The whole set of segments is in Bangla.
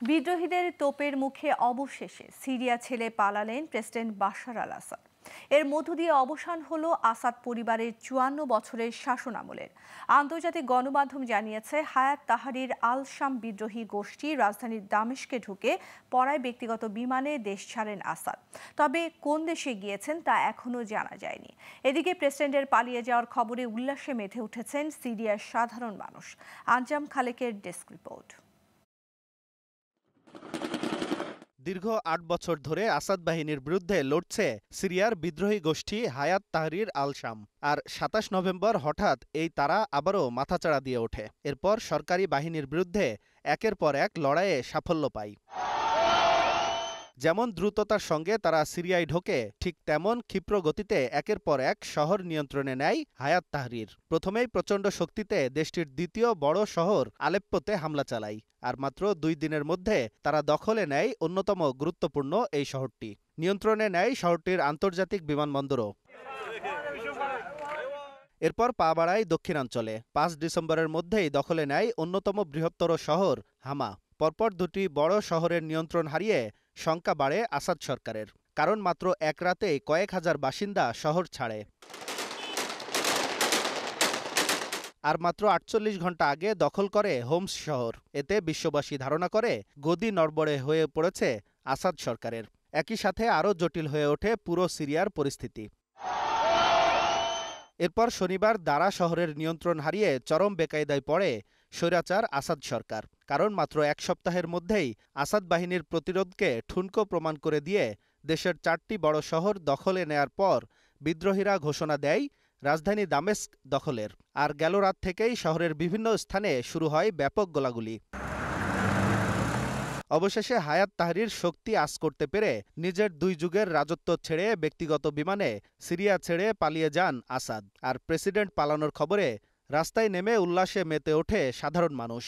বিদ্রোহীদের তোপের মুখে অবশেষে সিরিয়া ছেড়ে পালালেন প্রেসিডেন্ট বাশার আল আসাদ। এর মধ্য দিয়ে অবসান হলো আসাদ পরিবারের ৫৪ বছরের শাসনামলের। আন্তর্জাতিক গণমাধ্যম জানিয়েছে, হায়াত তাহরির আল শাম বিদ্রোহী গোষ্ঠী রাজধানী দামেস্কে ঢুকে পড়ায় ব্যক্তিগত বিমানে দেশ ছাড়েন আসাদ। তবে কোন দেশে গিয়েছেন তা এখনও জানা যায়নি। এদিকে প্রেসিডেন্টের পালিয়ে যাওয়ার খবরে উল্লাসে মেতে উঠেছেন সিরিয়ার সাধারণ মানুষ। আঞ্জাম খালেকের ডেস্ক রিপোর্ট। দীর্ঘ ৮ বছর ধরে আসাদ বাহিনীর বিরুদ্ধে লড়ছে সিরিয়ার বিদ্রোহী গোষ্ঠী হায়াত তাহরির আল শাম। আর ২৭ নভেম্বর হঠাৎ এই তারা আবারও মাথাচাড়া দিয়ে ওঠে। এরপর সরকারি বাহিনীর বিরুদ্ধে একের পর এক লড়াইয়ে সাফল্য পায়। যেমন দ্রুততার সঙ্গে তারা সিরিয়ায় ঢোকে, ঠিক তেমন ক্ষিপ্র গতিতে একের পর এক শহর নিয়ন্ত্রণে নেয় হায়াত তাহরির। প্রথমেই প্রচণ্ড শক্তিতে দেশটির দ্বিতীয় বড় শহর আলেপ্পোতে হামলা চালায়। আর মাত্র ২ দিনের মধ্যে তারা দখলে নেয় অন্যতম গুরুত্বপূর্ণ এই শহরটি। নিয়ন্ত্রণে নেয় শহরটির আন্তর্জাতিক বিমানবন্দরও। এরপর পা বাড়ায় দক্ষিণাঞ্চলে। ৫ ডিসেম্বরের মধ্যেই দখলে নেয় অন্যতম বৃহত্তর শহর হামা। পরপর দুটি বড় শহরের নিয়ন্ত্রণ হারিয়ে শঙ্কা বাড়ে আসাদ সরকারের, কারণ মাত্র এক রাতেই কয়েক হাজার বাসিন্দা শহর ছাড়ে। আর মাত্র ৪৮ ঘন্টা আগে দখল করে হোমস শহর। এতে বিশ্ববাসী ধারণা করে গদি নড়বড়ে হয়ে পড়েছে আসাদ সরকারের। একই সাথে আরও জটিল হয়ে ওঠে পুরো সিরিয়ার পরিস্থিতি। এরপর শনিবার দারা শহরের নিয়ন্ত্রণ হারিয়ে চরম বেকায়দায় পড়ে স্বৈরাচার আসাদ সরকার, কারণ মাত্র এক সপ্তাহের মধ্যেই আসাদ বাহিনীর প্রতিরোধকে ঠুনকো প্রমাণ করে দিয়ে দেশের ৪টি বড় শহর দখলে নেয়ার পর বিদ্রোহীরা ঘোষণা দেয় রাজধানী দামেস্ক দখলের। আর গেল রাত থেকেই শহরের বিভিন্ন স্থানে শুরু হয় ব্যাপক গোলাগুলি। অবশেষে হায়াত তাহরির শক্তি আঁচ করতে পেরে নিজের ২ যুগের রাজত্ব ছেড়ে ব্যক্তিগত বিমানে সিরিয়া ছেড়ে পালিয়ে যান আসাদ। আর প্রেসিডেন্ট পালানোর খবরে রাস্তায় নেমে উল্লাসে মেতে ওঠে সাধারণ মানুষ।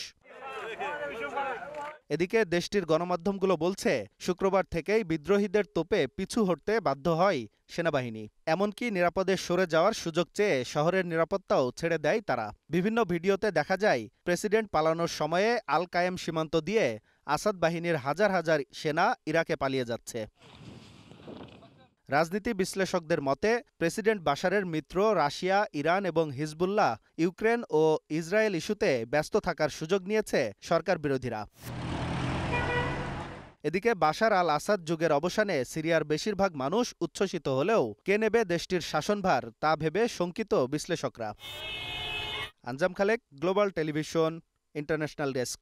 এদিকে দেশটির গণমাধ্যমগুলো বলছে, শুক্রবার থেকেই বিদ্রোহীদের তোপে পিছু হটতে বাধ্য হয় সেনাবাহিনী। এমনকি নিরাপদে সরে যাওয়ার সুযোগ চেয়ে শহরের নিরাপত্তাও ছেড়ে দেয় তারা। বিভিন্ন ভিডিওতে দেখা যায় প্রেসিডেন্ট পালানোর সময়ে আল কায়েম সীমান্ত দিয়ে আসাদ বাহিনীর হাজার হাজার সেনা ইরাকে পালিয়ে যাচ্ছে। রাজনীতি বিশ্লেষকদের মতে, প্রেসিডেন্ট বাশারের মিত্র রাশিয়া, ইরান এবং হিজবুল্লাহ ইউক্রেন ও ইসরায়েল ইস্যুতে ব্যস্ত থাকার সুযোগ নিয়েছে সরকার বিরোধীরা। এদিকে বাশার আল আসাদ যুগের অবসানে সিরিয়ার বেশিরভাগ মানুষ উচ্ছ্বসিত হলেও কে নেবে দেশটির শাসনভার তা ভেবে শঙ্কিত বিশ্লেষকরা। Anjam Khalek, global television, international desk.